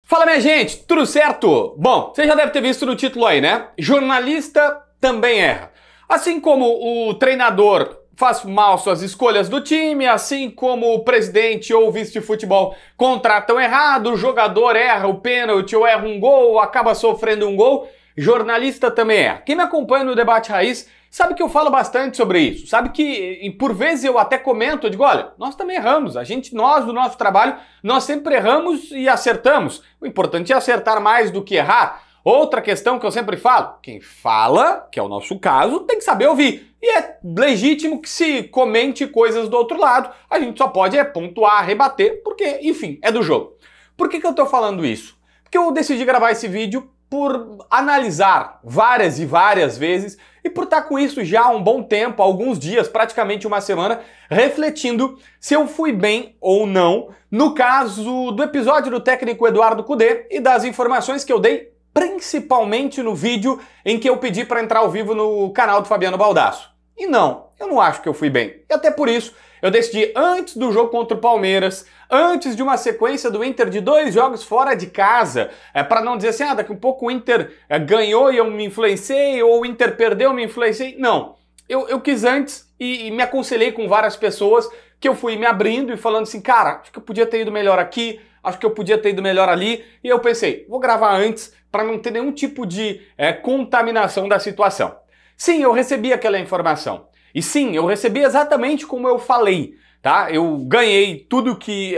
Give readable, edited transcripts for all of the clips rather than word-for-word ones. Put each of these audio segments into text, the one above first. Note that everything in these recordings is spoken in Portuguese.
Fala, minha gente, tudo certo? Bom, você já deve ter visto no título aí, né? Jornalista também erra. Assim como o treinador faz mal suas escolhas do time, assim como o presidente ou o vice de futebol contratam errado, o jogador erra o pênalti ou erra um gol, acaba sofrendo um gol, jornalista também erra. Quem me acompanha no Debate Raiz sabe que eu falo bastante sobre isso, sabe que por vezes eu até comento, eu digo, olha, nós também erramos, nós do nosso trabalho, nós sempre erramos e acertamos. O importante é acertar mais do que errar. Outra questão que eu sempre falo, quem fala, que é o nosso caso, tem que saber ouvir. E é legítimo que se comente coisas do outro lado, a gente só pode pontuar, rebater, porque, enfim, é do jogo. Por que eu tô falando isso? Porque eu decidi gravar esse vídeo por analisar várias e várias vezes e por estar com isso já há um bom tempo, alguns dias, praticamente uma semana, refletindo se eu fui bem ou não no caso do episódio do técnico Eduardo Cudê e das informações que eu dei, principalmente no vídeo em que eu pedi para entrar ao vivo no canal do Fabiano Baldasso. E não, eu não acho que eu fui bem. E até por isso, eu decidi antes do jogo contra o Palmeiras, antes de uma sequência do Inter de 2 jogos fora de casa, para não dizer assim, daqui a um pouco o Inter ganhou e eu me influenciei, ou o Inter perdeu e eu me influenciei. Não, eu quis antes e me aconselhei com várias pessoas que eu fui me abrindo e falando assim, cara, acho que eu podia ter ido melhor aqui, acho que eu podia ter ido melhor ali, e eu pensei, vou gravar antes para não ter nenhum tipo de contaminação da situação. Sim, eu recebi aquela informação. E sim, eu recebi exatamente como eu falei, tá? Eu ganhei tudo que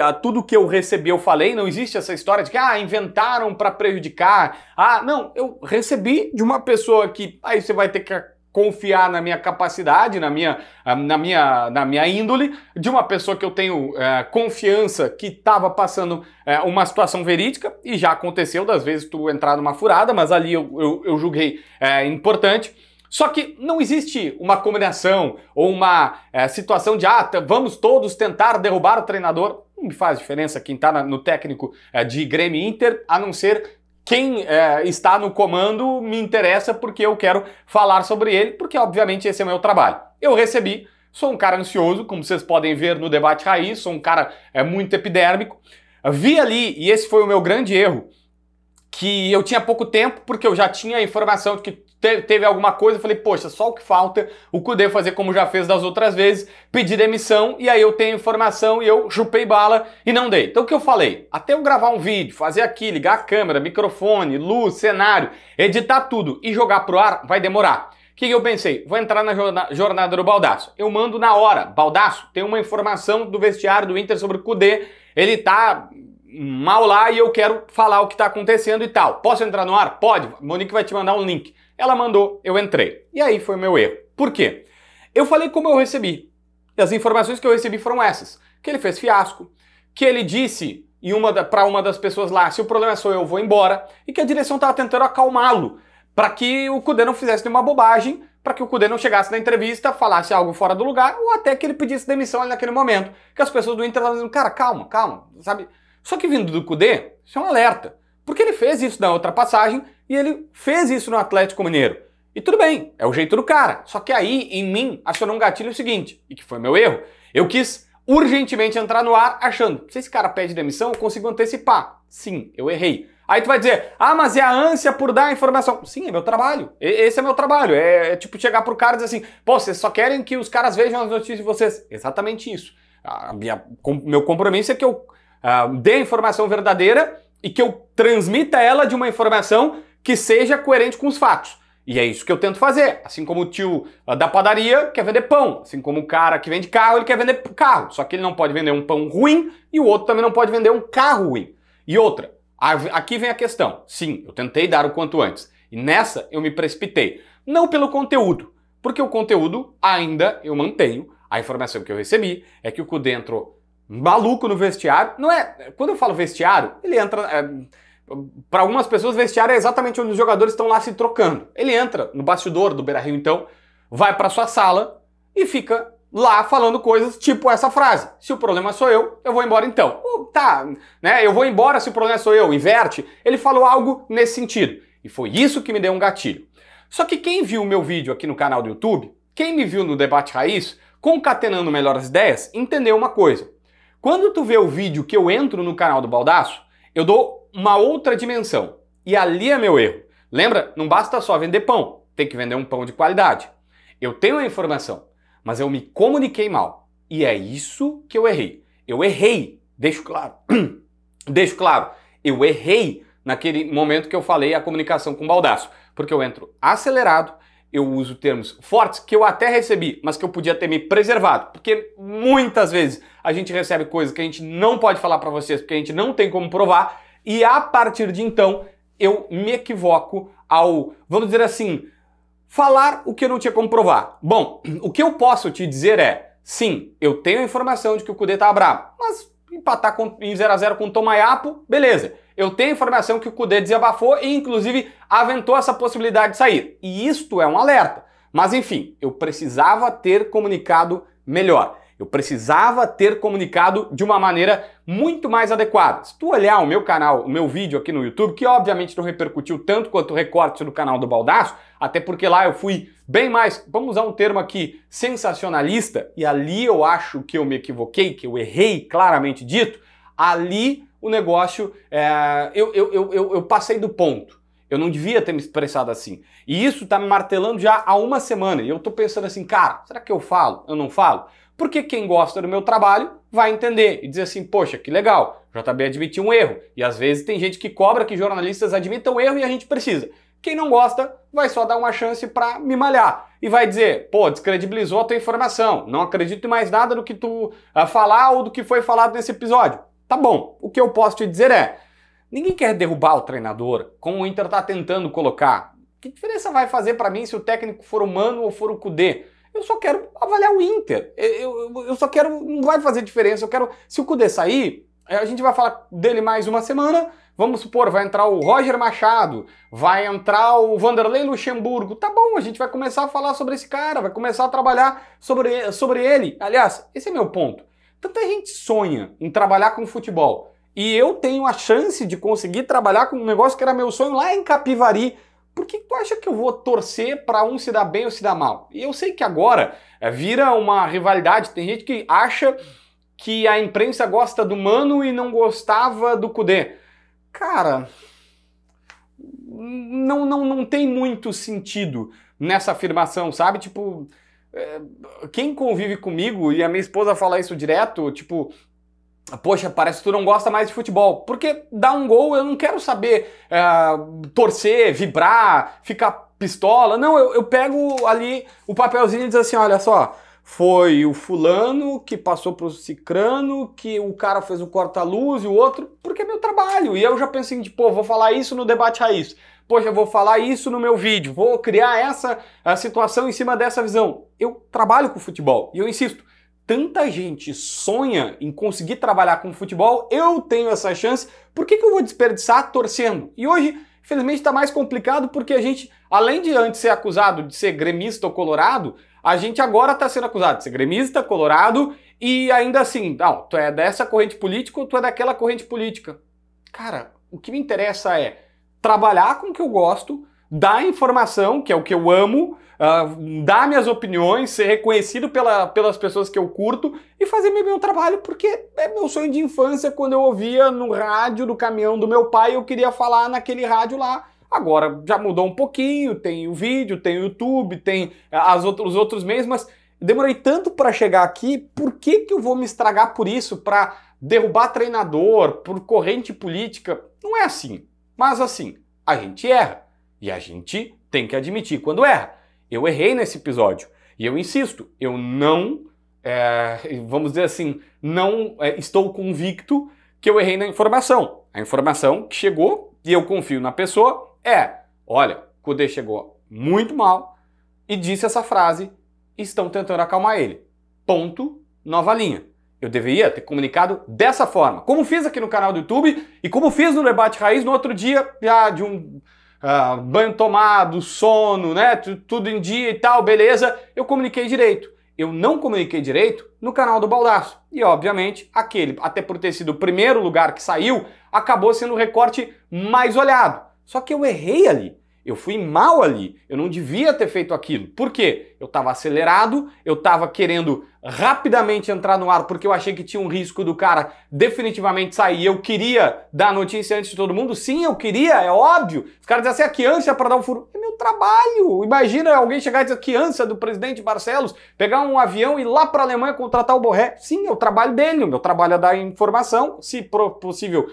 eu recebi, eu falei, não existe essa história de que, inventaram para prejudicar. Não, eu recebi de uma pessoa que, aí você vai ter que confiar na minha capacidade, na minha índole, de uma pessoa que eu tenho confiança que estava passando uma situação verídica, e já aconteceu das vezes tu entrar numa furada, mas ali eu julguei importante. Só que não existe uma combinação ou uma situação de vamos todos tentar derrubar o treinador. Não me faz diferença quem está no técnico de Grêmio Inter, a não ser quem está no comando me interessa porque eu quero falar sobre ele, porque obviamente esse é o meu trabalho. Eu recebi, sou um cara ansioso, como vocês podem ver no Debate Raiz, sou um cara muito epidérmico. Vi ali, e esse foi o meu grande erro, que eu tinha pouco tempo, porque eu já tinha a informação de que teve alguma coisa, eu falei, poxa, só o que falta, o Cudê fazer como já fez das outras vezes, pedir demissão, e aí eu tenho informação e eu chupei bala e não dei. Então o que eu falei? Até eu gravar um vídeo, fazer aqui, ligar a câmera, microfone, luz, cenário, editar tudo e jogar pro ar, vai demorar. O que eu pensei? Vou entrar na jornada do Baldasso. Eu mando na hora. Baldasso, tem uma informação do vestiário do Inter sobre o Cudê, ele tá mal lá e eu quero falar o que tá acontecendo e tal. Posso entrar no ar? Pode. Monique vai te mandar um link. Ela mandou, eu entrei. E aí foi o meu erro. Por quê? Eu falei como eu recebi. E as informações que eu recebi foram essas. Que ele fez fiasco, que ele disse para uma das pessoas lá, se o problema sou eu vou embora, e que a direção estava tentando acalmá-lo, para que o Cudê não fizesse nenhuma bobagem, para que o Cudê não chegasse na entrevista, falasse algo fora do lugar, ou até que ele pedisse demissão ali naquele momento. Que as pessoas do Inter estavam dizendo, cara, calma, calma, sabe? Só que vindo do Cudê, isso é um alerta. Porque ele fez isso na outra passagem e ele fez isso no Atlético Mineiro. E tudo bem, é o jeito do cara. Só que aí, em mim, acionou um gatilho seguinte, e que foi meu erro. Eu quis urgentemente entrar no ar achando, se esse cara pede demissão, eu consigo antecipar. Sim, eu errei. Aí tu vai dizer, mas é a ânsia por dar informação. Sim, é meu trabalho. Esse é meu trabalho. É tipo chegar pro cara e dizer assim, pô, vocês só querem que os caras vejam as notícias de vocês. Exatamente isso. Meu compromisso é que eu dê a informação verdadeira e que eu transmita ela de uma informação que seja coerente com os fatos. E é isso que eu tento fazer. Assim como o tio da padaria quer vender pão. Assim como o cara que vende carro, ele quer vender carro. Só que ele não pode vender um pão ruim e o outro também não pode vender um carro ruim. E outra, aqui vem a questão. Sim, eu tentei dar o quanto antes. E nessa eu me precipitei. Não pelo conteúdo. Porque o conteúdo ainda eu mantenho. A informação que eu recebi é que o Cudê entrou maluco no vestiário. Não é. Quando eu falo vestiário, ele entra. Para algumas pessoas, vestiário é exatamente onde os jogadores estão lá se trocando. Ele entra no bastidor do Beira-Rio, então, vai para sua sala e fica lá falando coisas tipo essa frase: se o problema sou eu vou embora então. Tá, né? Eu vou embora se o problema sou eu. Inverte. Ele falou algo nesse sentido. E foi isso que me deu um gatilho. Só que quem viu o meu vídeo aqui no canal do YouTube, quem me viu no Debate Raiz, concatenando melhores ideias, entendeu uma coisa. Quando tu vê o vídeo que eu entro no canal do Baldasso, eu dou uma outra dimensão. E ali é meu erro. Lembra? Não basta só vender pão, tem que vender um pão de qualidade. Eu tenho a informação, mas eu me comuniquei mal. E é isso que eu errei. Eu errei, deixo claro. Deixo claro, eu errei naquele momento que eu falei a comunicação com o Baldasso. Porque eu entro acelerado, eu uso termos fortes que eu até recebi, mas que eu podia ter me preservado. Porque muitas vezes a gente recebe coisas que a gente não pode falar para vocês, porque a gente não tem como provar. E a partir de então, eu me equivoco ao, vamos dizer assim, falar o que eu não tinha como provar. Bom, o que eu posso te dizer é, sim, eu tenho a informação de que o Kudê tá bravo, mas empatar em 0 a 0 com o Tomayapo, beleza. Eu tenho a informação que o Kudê desabafou e, inclusive, aventou essa possibilidade de sair. E isto é um alerta. Mas, enfim, eu precisava ter comunicado melhor. Eu precisava ter comunicado de uma maneira muito mais adequada. Se tu olhar o meu canal, o meu vídeo aqui no YouTube, que obviamente não repercutiu tanto quanto o recorte do canal do Baldasso, até porque lá eu fui bem mais, vamos usar um termo aqui, sensacionalista, e ali eu acho que eu me equivoquei, que eu errei, claramente dito, ali o negócio, eu passei do ponto. Eu não devia ter me expressado assim. E isso tá me martelando já há uma semana. E eu tô pensando assim, cara, será que eu falo? Eu não falo? Porque quem gosta do meu trabalho vai entender e dizer assim, poxa, que legal, o JB admitiu um erro. E às vezes tem gente que cobra que jornalistas admitam erro e a gente precisa. Quem não gosta vai só dar uma chance pra me malhar. E vai dizer, pô, descredibilizou a tua informação, não acredito em mais nada do que tu falar ou do que foi falado nesse episódio. Tá bom, o que eu posso te dizer é, ninguém quer derrubar o treinador, como o Inter tá tentando colocar. Que diferença vai fazer pra mim se o técnico for o Mano ou for o Kudê? Eu só quero avaliar o Inter. Eu só quero... Não vai fazer diferença. Eu quero... Se o Kudê sair, a gente vai falar dele mais uma semana. Vamos supor, vai entrar o Roger Machado, vai entrar o Vanderlei Luxemburgo. Tá bom, a gente vai começar a falar sobre esse cara, vai começar a trabalhar sobre ele. Aliás, esse é meu ponto. Tanta gente sonha em trabalhar com futebol. E eu tenho a chance de conseguir trabalhar com um negócio que era meu sonho lá em Capivari. Por que tu acha que eu vou torcer para um se dar bem ou se dar mal? E eu sei que agora vira uma rivalidade. Tem gente que acha que a imprensa gosta do Mano e não gostava do Kudê. Cara, não tem muito sentido nessa afirmação, sabe? Tipo, quem convive comigo, e a minha esposa fala isso direto, tipo... Poxa, parece que tu não gosta mais de futebol. Porque dar um gol eu não quero saber torcer, vibrar, ficar pistola. Não, eu pego ali o papelzinho e diz assim, olha só, foi o fulano que passou pro cicrano, que o cara fez o corta-luz e o outro, porque é meu trabalho. E eu já pensei, tipo, pô, vou falar isso no Debate Raiz. Poxa, eu vou falar isso no meu vídeo, vou criar essa situação em cima dessa visão. Eu trabalho com futebol e eu insisto, tanta gente sonha em conseguir trabalhar com futebol, eu tenho essa chance, por que eu vou desperdiçar torcendo? E hoje, infelizmente, está mais complicado porque a gente, além de antes ser acusado de ser gremista ou colorado, a gente agora está sendo acusado de ser gremista, colorado e ainda assim, não, tu é dessa corrente política ou tu é daquela corrente política. Cara, o que me interessa é trabalhar com o que eu gosto, dar informação, que é o que eu amo, dar minhas opiniões, ser reconhecido pelas pessoas que eu curto e fazer meu trabalho, porque é meu sonho de infância quando eu ouvia no rádio do caminhão do meu pai, eu queria falar naquele rádio lá. Agora já mudou um pouquinho, tem o vídeo, tem o YouTube, tem os outros meios, mas demorei tanto para chegar aqui, por que eu vou me estragar por isso, para derrubar treinador, por corrente política? Não é assim. Mas assim, a gente erra. E a gente tem que admitir quando erra. Eu errei nesse episódio. E eu insisto, eu não, vamos dizer assim, não estou convicto que eu errei na informação. A informação que chegou, e eu confio na pessoa, olha, o Kudê chegou muito mal e disse essa frase, estão tentando acalmar ele. Ponto, nova linha. Eu deveria ter comunicado dessa forma, como fiz aqui no canal do YouTube e como fiz no Debate Raiz no outro dia, já de um banho tomado, sono, né, tudo em dia e tal, beleza, eu comuniquei direito. Eu não comuniquei direito no canal do Baldasso. E, obviamente, aquele, até por ter sido o primeiro lugar que saiu, acabou sendo o recorte mais olhado. Só que eu errei ali. Eu fui mal ali, eu não devia ter feito aquilo. Por quê? Eu estava acelerado, eu estava querendo rapidamente entrar no ar porque eu achei que tinha um risco do cara definitivamente sair. Eu queria dar a notícia antes de todo mundo? Sim, eu queria, é óbvio. Os caras dizem assim, que ânsia para dar um furo. É meu trabalho. Imagina alguém chegar e dizer que ânsia do presidente Barcelos, pegar um avião e ir lá para a Alemanha contratar o Borré. Sim, é o trabalho dele, o meu trabalho é dar informação, se possível,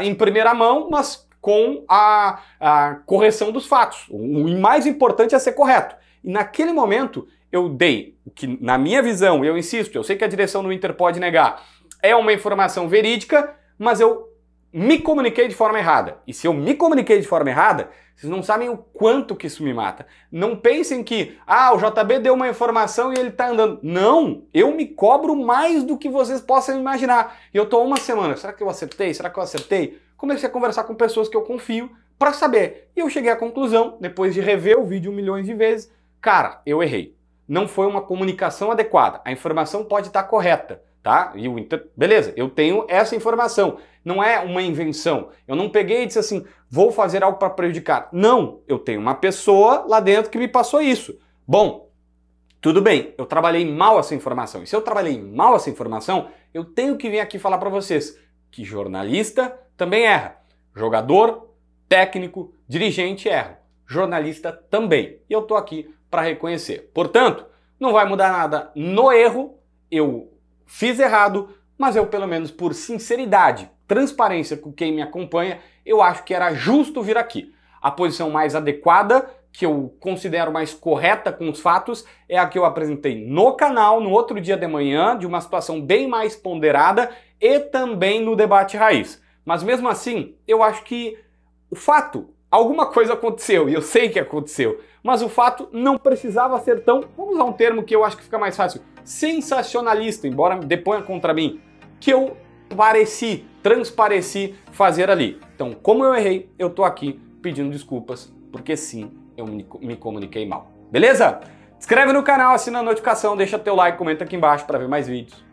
em primeira mão, mas com a correção dos fatos. O mais importante é ser correto. E naquele momento eu dei o que, na minha visão, eu insisto, eu sei que a direção do Inter pode negar, é uma informação verídica, mas eu me comuniquei de forma errada. E se eu me comuniquei de forma errada, vocês não sabem o quanto que isso me mata. Não pensem que, o JB deu uma informação e ele tá andando. Não, eu me cobro mais do que vocês possam imaginar. E eu tô há uma semana, será que eu acertei? Será que eu acertei? Comecei a conversar com pessoas que eu confio para saber. E eu cheguei à conclusão, depois de rever o vídeo milhões de vezes, cara, eu errei. Não foi uma comunicação adequada. A informação pode estar correta, tá? E beleza, eu tenho essa informação. Não é uma invenção. Eu não peguei e disse assim, vou fazer algo para prejudicar. Não, eu tenho uma pessoa lá dentro que me passou isso. Bom, tudo bem, eu trabalhei mal essa informação. E se eu trabalhei mal essa informação, eu tenho que vir aqui falar para vocês que jornalista também erra. Jogador, técnico, dirigente erram. Jornalista também. E eu tô aqui para reconhecer. Portanto, não vai mudar nada no erro. Eu fiz errado, mas eu, pelo menos por sinceridade, transparência com quem me acompanha, eu acho que era justo vir aqui. A posição mais adequada, que eu considero mais correta com os fatos, é a que eu apresentei no canal, no outro dia de manhã, de uma situação bem mais ponderada e também no debate raiz. Mas mesmo assim, eu acho que o fato, alguma coisa aconteceu, e eu sei que aconteceu, mas o fato não precisava ser tão, vamos usar um termo que eu acho que fica mais fácil, sensacionalista, embora deponha contra mim, que eu transpareci fazer ali. Então, como eu errei, eu tô aqui pedindo desculpas, porque sim, eu me comuniquei mal. Beleza? Inscreve no canal, assina a notificação, deixa teu like, comenta aqui embaixo para ver mais vídeos.